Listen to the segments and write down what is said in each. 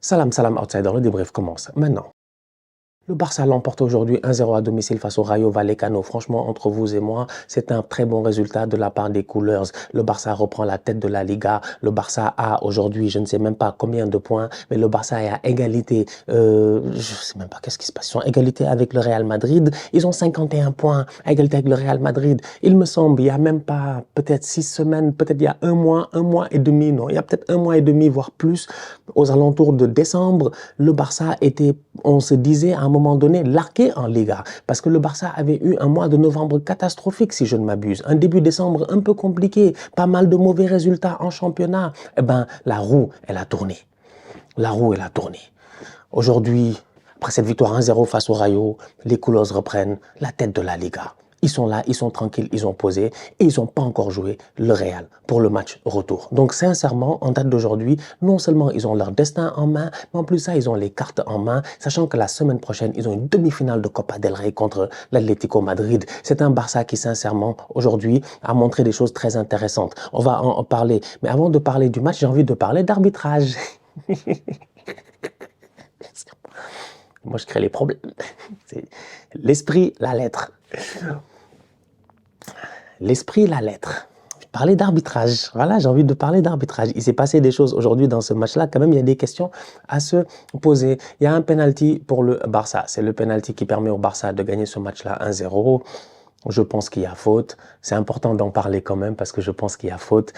Salam, salam, outsider, le débrief commence maintenant. Le Barça l'emporte aujourd'hui 1-0 à domicile face au Rayo Vallecano. Franchement, entre vous et moi, c'est un très bon résultat de la part des Coolers. Le Barça reprend la tête de la Liga. Le Barça a aujourd'hui, je ne sais même pas combien de points, mais le Barça est à égalité. Je ne sais même pas qu'est-ce qui se passe. Ils sont à égalité avec le Real Madrid. Ils ont 51 points à égalité avec le Real Madrid. Il me semble, il n'y a même pas peut-être 6 semaines, peut-être il y a un mois et demi. Non, il y a peut-être un mois et demi, voire plus, aux alentours de décembre. Le Barça était, on se disait à un moment donné, largué en Liga, parce que le Barça avait eu un mois de novembre catastrophique, si je ne m'abuse. Un début décembre un peu compliqué, pas mal de mauvais résultats en championnat. Eh ben, la roue, elle a tourné. La roue, elle a tourné. Aujourd'hui, après cette victoire 1-0 face au Rayo, les Coolers reprennent la tête de la Liga. Ils sont là, ils sont tranquilles, ils ont posé et ils n'ont pas encore joué le Real pour le match retour. Donc sincèrement, en date d'aujourd'hui, non seulement ils ont leur destin en main, mais en plus ça, ils ont les cartes en main, sachant que la semaine prochaine, ils ont une demi-finale de Copa del Rey contre l'Atlético Madrid. C'est un Barça qui, sincèrement, aujourd'hui, a montré des choses très intéressantes. On va en parler. Mais avant de parler du match, j'ai envie de parler d'arbitrage. Moi, je crée les problèmes. C'est l'esprit, la lettre. L'esprit, la lettre. Parler d'arbitrage. Voilà, j'ai envie de parler d'arbitrage. Il s'est passé des choses aujourd'hui dans ce match-là. Quand même, il y a des questions à se poser. Il y a un penalty pour le Barça. C'est le penalty qui permet au Barça de gagner ce match-là 1-0. Je pense qu'il y a faute. C'est important d'en parler quand même parce que je pense qu'il y a faute.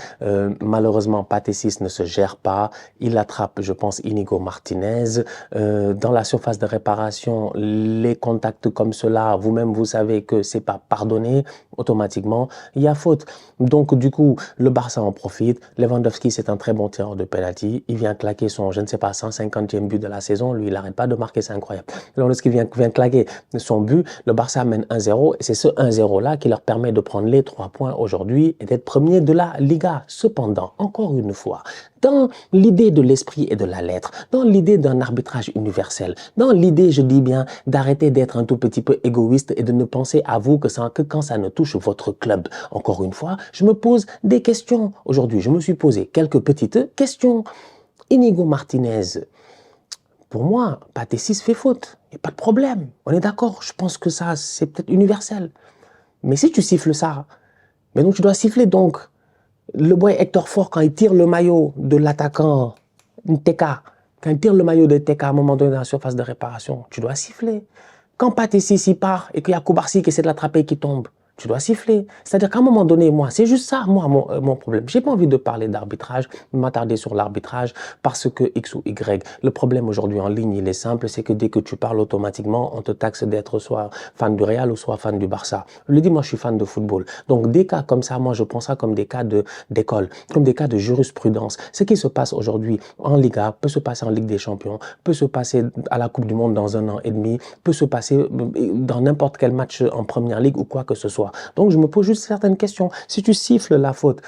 Malheureusement, Pathé Ciss ne se gère pas. Il attrape, je pense, Inigo Martinez. Dans la surface de réparation, les contacts comme cela, vous-même, vous savez que c'est pas pardonné automatiquement. Il y a faute. Donc, du coup, le Barça en profite. Lewandowski, c'est un très bon tireur de penalty. Il vient claquer son, je ne sais pas, 150e but de la saison. Lui, il n'arrête pas de marquer, c'est incroyable. Lewandowski vient claquer son but. Le Barça mène 1-0 et c'est ce 1-0 là qui leur permet de prendre les 3 points aujourd'hui et d'être premier de la Liga. Cependant, encore une fois, dans l'idée de l'esprit et de la lettre, dans l'idée d'un arbitrage universel, dans l'idée, je dis bien, d'arrêter d'être un tout petit peu égoïste et de ne penser à vous que quand ça ne touche votre club. Encore une fois, je me pose des questions. Aujourd'hui, je me suis posé quelques petites questions. Inigo Martinez, pour moi, Pathé Ciss fait faute. Il n'y a pas de problème. On est d'accord. Je pense que ça, c'est peut-être universel. Mais si tu siffles ça, mais donc tu dois siffler donc. Le boy Hector Fort, quand il tire le maillot de l'attaquant TK, quand il tire le maillot de TK à un moment donné dans la surface de réparation, tu dois siffler. Quand Pathé Ciss y part et qu'il y a Koubarsi qui essaie de l'attraper et qui tombe, tu dois siffler. C'est-à-dire qu'à un moment donné, moi, c'est juste ça, moi, mon problème. J'ai pas envie de parler d'arbitrage, m'attarder sur l'arbitrage, parce que X ou Y. Le problème aujourd'hui en ligne, il est simple, c'est que dès que tu parles automatiquement, on te taxe d'être soit fan du Real ou soit fan du Barça. Je le dis, moi, je suis fan de football. Donc, des cas comme ça, moi, je prends ça comme des cas d'école, comme des cas de jurisprudence. Ce qui se passe aujourd'hui en Liga peut se passer en Ligue des Champions, peut se passer à la Coupe du Monde dans 1 an et demi, peut se passer dans n'importe quel match en Première Ligue ou quoi que ce soit. Donc, je me pose juste certaines questions. Si tu siffles la faute,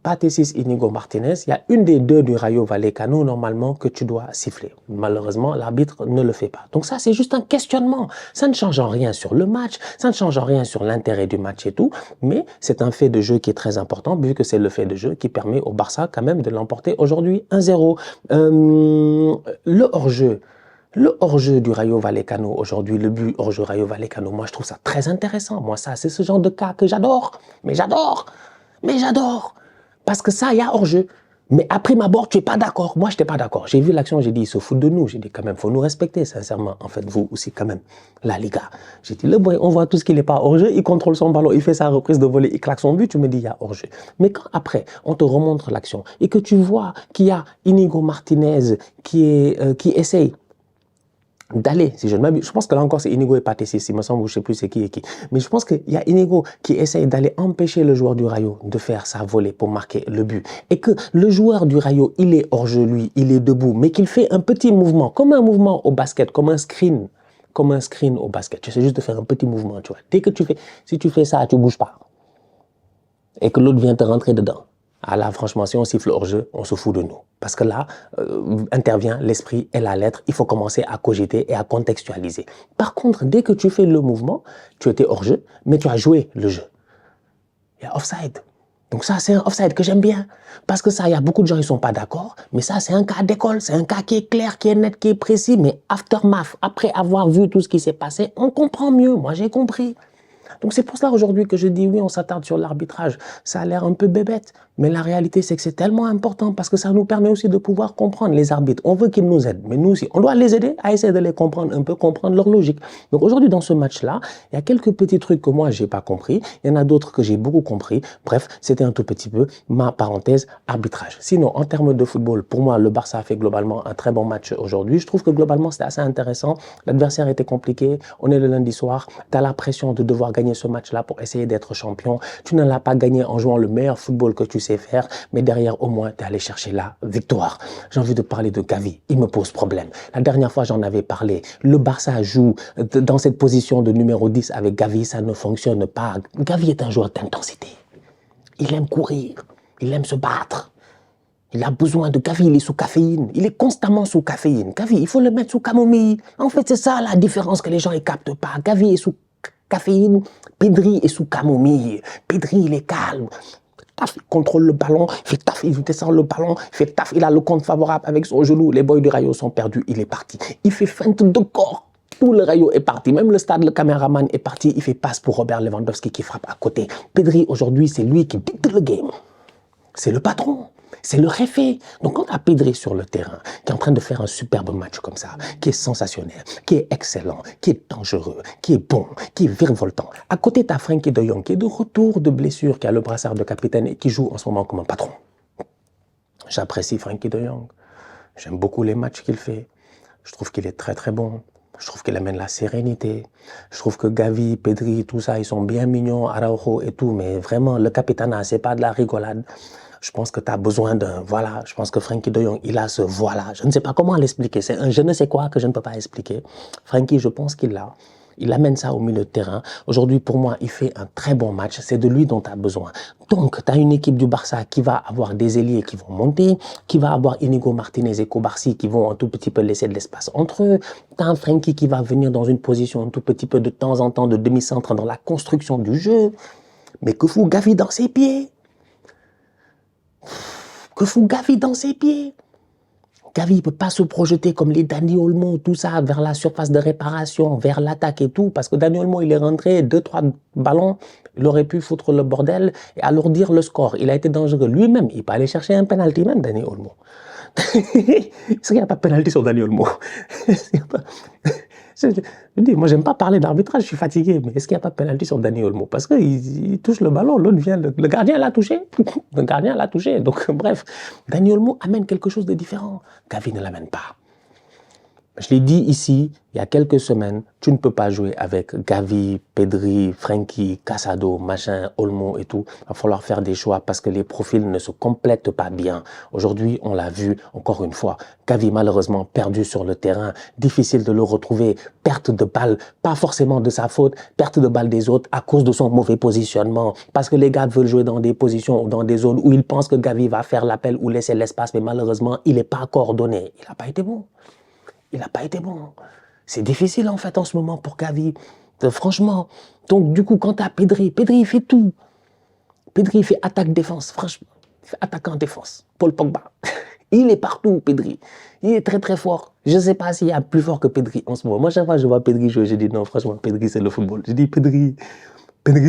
Pathé Ciss, Inigo Martinez, il y a une des deux du Rayo Vallecano, normalement, que tu dois siffler. Malheureusement, l'arbitre ne le fait pas. Donc ça, c'est juste un questionnement. Ça ne change en rien sur le match, ça ne change en rien sur l'intérêt du match et tout, mais c'est un fait de jeu qui est très important, vu que c'est le fait de jeu qui permet au Barça quand même de l'emporter aujourd'hui 1-0. Le hors-jeu. Le hors-jeu du Rayo Vallecano aujourd'hui, le but hors-jeu Rayo Vallecano, moi je trouve ça très intéressant. Moi ça, c'est ce genre de cas que j'adore. Mais j'adore. Parce que ça, il y a hors-jeu. Mais après ma bord, tu n'es pas d'accord. Moi, je n'étais pas d'accord. J'ai vu l'action, j'ai dit, ils se foutent de nous. J'ai dit, quand même, il faut nous respecter, sincèrement. En fait, vous aussi, quand même, la Liga. J'ai dit, le boy, on voit tout ce qu'il n'est pas hors-jeu. Il contrôle son ballon, il fait sa reprise de volée, il claque son but. Tu me dis, il y a hors-jeu. Mais quand après, on te remontre l'action et que tu vois qu'il y a Inigo Martinez qui essaye d'aller, si je ne m'abuse, je pense que là encore c'est Inigo et Pathé Ciss, il me semble, je ne sais plus c'est qui et qui. Mais je pense qu'il y a Inigo qui essaye d'aller empêcher le joueur du Rayo de faire sa volée pour marquer le but. Et que le joueur du Rayo, il est hors jeu, lui, il est debout, mais qu'il fait un petit mouvement, comme un mouvement au basket, comme un screen au basket. Tu sais juste de faire un petit mouvement, tu vois. Dès que si tu fais ça, tu ne bouges pas. Et que l'autre vient te rentrer dedans. Ah là, franchement, si on siffle hors-jeu, on se fout de nous. Parce que là, intervient l'esprit et la lettre. Il faut commencer à cogiter et à contextualiser. Par contre, dès que tu fais le mouvement, tu étais hors-jeu, mais tu as joué le jeu. Il y a offside. Donc ça, c'est un offside que j'aime bien. Parce que ça, il y a beaucoup de gens qui ne sont pas d'accord. Mais ça, c'est un cas d'école. C'est un cas qui est clair, qui est net, qui est précis. Mais aftermath, après avoir vu tout ce qui s'est passé, on comprend mieux. Moi, j'ai compris. Donc c'est pour cela aujourd'hui que je dis oui, on s'attarde sur l'arbitrage. Ça a l'air un peu bébête, mais la réalité c'est que c'est tellement important parce que ça nous permet aussi de pouvoir comprendre les arbitres. On veut qu'ils nous aident, mais nous aussi, on doit les aider à essayer de les comprendre un peu, comprendre leur logique. Donc aujourd'hui dans ce match-là, il y a quelques petits trucs que moi j'ai pas compris, il y en a d'autres que j'ai beaucoup compris. Bref, c'était un tout petit peu ma parenthèse arbitrage. Sinon, en termes de football, pour moi, le Barça a fait globalement un très bon match aujourd'hui. Je trouve que globalement c'était assez intéressant. L'adversaire était compliqué, on est le lundi soir, tu as la pression de devoir gagner ce match-là pour essayer d'être champion. Tu ne l'as pas gagné en jouant le meilleur football que tu sais faire, mais derrière, au moins, tu es allé chercher la victoire. J'ai envie de parler de Gavi. Il me pose problème. La dernière fois, j'en avais parlé. Le Barça joue dans cette position de numéro 10 avec Gavi. Ça ne fonctionne pas. Gavi est un joueur d'intensité. Il aime courir. Il aime se battre. Il a besoin de Gavi, il est sous caféine. Il est constamment sous caféine. Gavi, il faut le mettre sous camomille. En fait, c'est ça la différence que les gens ne captent pas. Gavi est sous caféine, Pedri est sous camomille. Pedri, il est calme. Taf, il contrôle le ballon, il fait taf, il descend le ballon, il fait taf, il a le compte favorable avec son genou. Les boys du Rayo sont perdus, il est parti. Il fait feinte de corps. Tout le Rayo est parti. Même le stade, le caméraman est parti. Il fait passe pour Robert Lewandowski qui frappe à côté. Pedri, aujourd'hui, c'est lui qui dicte le game. C'est le patron. C'est le réfé. Donc quand tu as Pedri sur le terrain, qui est en train de faire un superbe match comme ça, qui est sensationnel, qui est excellent, qui est dangereux, qui est bon, qui est virevoltant. À côté, tu as Frenkie de Jong, qui est de retour de blessure, qui a le brassard de capitaine et qui joue en ce moment comme un patron. J'apprécie Frenkie de Jong. J'aime beaucoup les matchs qu'il fait. Je trouve qu'il est très très bon. Je trouve qu'il amène la sérénité. Je trouve que Gavi, Pedri, tout ça, ils sont bien mignons, Araujo et tout, mais vraiment, le capitana, c'est pas de la rigolade. Je pense que tu as besoin d'un voilà. Je pense que Frenkie de Jong, il a ce voilà. Je ne sais pas comment l'expliquer. C'est un je ne sais quoi que je ne peux pas expliquer. Frenkie, je pense qu'il l'a. Il amène ça au milieu de terrain. Aujourd'hui, pour moi, il fait un très bon match. C'est de lui dont tu as besoin. Donc, tu as une équipe du Barça qui va avoir des ailiers qui vont monter, qui va avoir Inigo Martinez et Kobarsi qui vont un tout petit peu laisser de l'espace entre eux. Tu as un Frenkie qui va venir dans une position un tout petit peu de temps en temps de demi-centre dans la construction du jeu. Mais que fout Gavi dans ses pieds? Que fout Gavi dans ses pieds? Gavi ne peut pas se projeter comme les Dani Olmo, tout ça, vers la surface de réparation, vers l'attaque et tout, parce que Dani Olmo, il est rentré, 2-3 ballons, il aurait pu foutre le bordel et alourdir le score. Il a été dangereux lui-même, il peut aller chercher un penalty même, Dani Olmo. Est-ce qu'il n'y a pas de penalty sur Dani Olmo? Je dis, moi, j'aime pas parler d'arbitrage, je suis fatigué, mais est-ce qu'il n'y a pas de penalty sur Dani Olmo? Parce qu'il touche le ballon, l'autre vient, le gardien l'a touché. Le gardien l'a touché. Donc, bref, Dani Olmo amène quelque chose de différent. Gavi ne l'amène pas. Je l'ai dit ici, il y a quelques semaines, tu ne peux pas jouer avec Gavi, Pedri, Frenkie, Casado, machin, Olmo et tout. Il va falloir faire des choix parce que les profils ne se complètent pas bien. Aujourd'hui, on l'a vu encore une fois. Gavi, malheureusement, perdu sur le terrain. Difficile de le retrouver. Perte de balle, pas forcément de sa faute. Perte de balle des autres à cause de son mauvais positionnement. Parce que les gars veulent jouer dans des positions ou dans des zones où ils pensent que Gavi va faire l'appel ou laisser l'espace. Mais malheureusement, il n'est pas coordonné. Il n'a pas été bon. Il n'a pas été bon. C'est difficile en fait en ce moment pour Gavi. Franchement. Donc du coup, quand tu as Pedri, Pedri il fait tout. Pedri il fait attaque-défense. Franchement, il fait attaquant-défense. Paul Pogba. Il est partout, Pedri. Il est très très fort. Je ne sais pas s'il y a plus fort que Pedri en ce moment. Moi, chaque fois que je vois Pedri jouer, je dis non, franchement, Pedri c'est le football. Je dis Pedri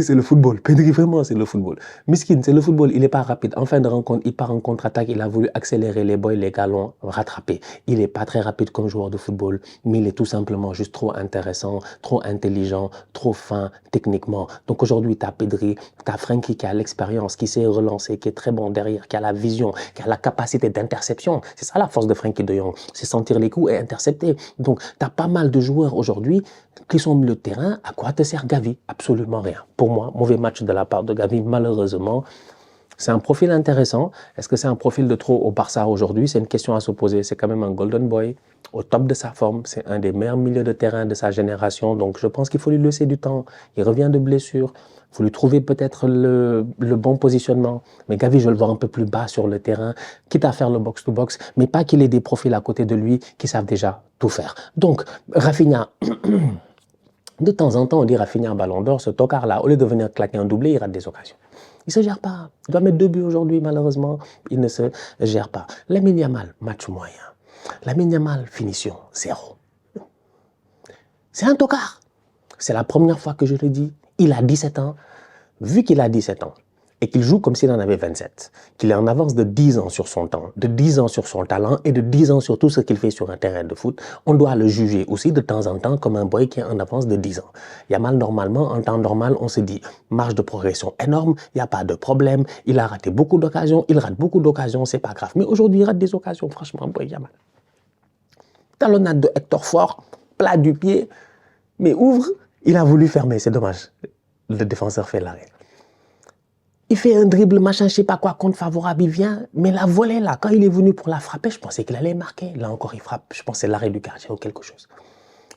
c'est le football. Pedri, vraiment, c'est le football. Miskin, c'est le football. Il n'est pas rapide. En fin de rencontre, il part en contre-attaque. Il a voulu accélérer les boys, les galons, rattraper. Il n'est pas très rapide comme joueur de football, mais il est tout simplement juste trop intéressant, trop intelligent, trop fin techniquement. Donc aujourd'hui, tu as Pedri, tu as Frenkie qui a l'expérience, qui sait relancer, qui est très bon derrière, qui a la vision, qui a la capacité d'interception. C'est ça la force de Frenkie de Jong. C'est sentir les coups et intercepter. Donc, tu as pas mal de joueurs aujourd'hui qui sont au milieu de terrain. À quoi te sert Gavi? Absolument rien. Pour moi, mauvais match de la part de Gavi, malheureusement. C'est un profil intéressant. Est-ce que c'est un profil de trop au Barça aujourd'hui? C'est une question à se poser. C'est quand même un golden boy, au top de sa forme. C'est un des meilleurs milieux de terrain de sa génération. Donc, je pense qu'il faut lui laisser du temps. Il revient de blessure. Il faut lui trouver peut-être le bon positionnement. Mais Gavi, je le vois un peu plus bas sur le terrain, quitte à faire le box-to-box, mais pas qu'il ait des profils à côté de lui qui savent déjà tout faire. Donc, Rafinha... De temps en temps, on dit Rafinha Ballon d'Or, ce tocard-là, au lieu de venir claquer un doublé, il rate des occasions. Il ne se gère pas. Il doit mettre 2 buts aujourd'hui, malheureusement. Il ne se gère pas. Lamine Yamal, match moyen. Lamine Yamal, finition, 0. C'est un tocard. C'est la première fois que je le dis. Il a 17 ans. Vu qu'il a 17 ans, et qu'il joue comme s'il en avait 27, qu'il est en avance de 10 ans sur son temps, de 10 ans sur son talent et de 10 ans sur tout ce qu'il fait sur un terrain de foot, on doit le juger aussi de temps en temps comme un boy qui est en avance de 10 ans. Yamal, normalement, en temps normal, on se dit, marge de progression énorme, il n'y a pas de problème, il a raté beaucoup d'occasions, il rate beaucoup d'occasions, c'est pas grave. Mais aujourd'hui, il rate des occasions, franchement, boy Yamal. Talonnade de Hector Fort, plat du pied, mais ouvre, il a voulu fermer, c'est dommage. Le défenseur fait l'arrêt. Il fait un dribble, machin, je sais pas quoi, compte favorable, il vient. Mais la volée, là, quand il est venu pour la frapper, je pensais qu'il allait marquer. Là encore, il frappe. Je pense que c'est l'arrêt du gardien ou quelque chose.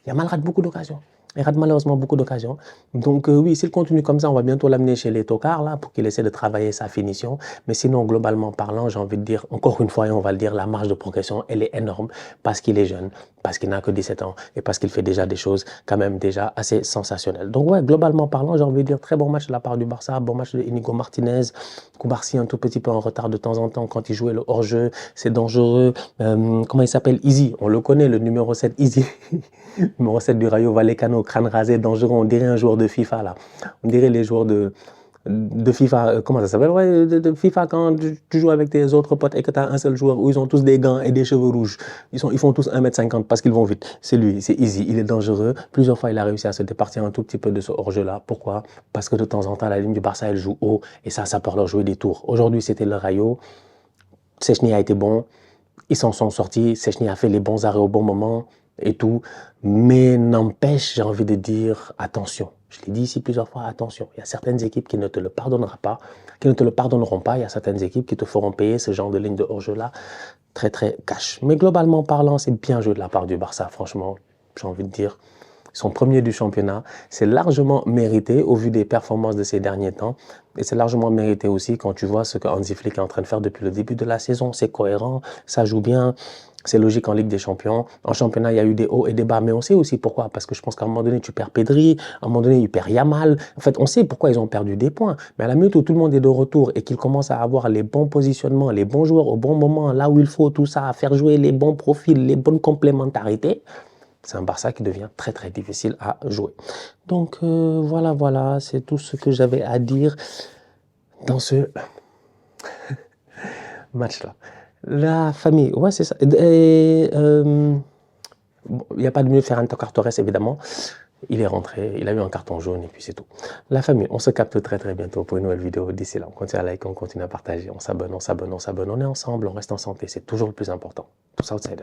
Yamal rate beaucoup d'occasions. Il rate malheureusement beaucoup d'occasions. Donc oui, s'il continue comme ça, on va bientôt l'amener chez les tocards, là, pour qu'il essaie de travailler sa finition. Mais sinon, globalement parlant, j'ai envie de dire, encore une fois, et on va le dire, la marge de progression, elle est énorme parce qu'il est jeune, parce qu'il n'a que 17 ans et parce qu'il fait déjà des choses quand même déjà assez sensationnelles. Donc ouais, globalement parlant, j'ai envie de dire, très bon match de la part du Barça, bon match de Inigo Martinez, Koubarsi un tout petit peu en retard de temps en temps quand il jouait le hors-jeu, c'est dangereux. Comment il s'appelle? Easy, on le connaît, le numéro 7, Easy. Numéro 7 du Rayo Vallecano, crâne rasé, dangereux, on dirait un joueur de FIFA là. On dirait les joueurs de FIFA, comment ça s'appelle? Ouais, de FIFA quand tu joues avec tes autres potes et que tu as un seul joueur où ils ont tous des gants et des cheveux rouges. Ils font tous 1m50 parce qu'ils vont vite. C'est lui, c'est Easy, il est dangereux. Plusieurs fois, il a réussi à se départir un tout petit peu de ce hors-jeu là. Pourquoi? Parce que de temps en temps, la ligne du Barça, elle joue haut et ça peut leur jouer des tours. Aujourd'hui, c'était le Rayo. Szczęsny a été bon. Ils s'en sont sortis. Szczęsny a fait les bons arrêts au bon moment et tout. Mais n'empêche, j'ai envie de dire, attention. Je l'ai dit ici plusieurs fois, attention. Il y a certaines équipes qui ne te le pardonneront pas. Il y a certaines équipes qui te feront payer ce genre de ligne de hors-jeu-là très, très cash. Mais globalement parlant, c'est bien joué de la part du Barça, franchement. J'ai envie de dire, ils sont premiers du championnat. C'est largement mérité au vu des performances de ces derniers temps. Et c'est largement mérité aussi quand tu vois ce que Hansi Flick est en train de faire depuis le début de la saison. C'est cohérent, ça joue bien. C'est logique en Ligue des Champions. En championnat, il y a eu des hauts et des bas, mais on sait aussi pourquoi. Parce que je pense qu'à un moment donné, tu perds Pedri, à un moment donné, tu perds Yamal. En fait, on sait pourquoi ils ont perdu des points. Mais à la minute où tout le monde est de retour et qu'ils commencent à avoir les bons positionnements, les bons joueurs au bon moment, là où il faut, tout ça, à faire jouer les bons profils, les bonnes complémentarités, c'est un Barça qui devient très, très difficile à jouer. Donc, voilà, c'est tout ce que j'avais à dire dans ce match-là. La famille, ouais, c'est ça. Il n'y a pas de mieux de Ferran Torres, évidemment. Il est rentré, il a eu un carton jaune et puis c'est tout. La famille, on se capte très très bientôt pour une nouvelle vidéo. D'ici là, on continue à liker, on continue à partager, on s'abonne. On est ensemble, on reste en santé, c'est toujours le plus important. Tous outsiders.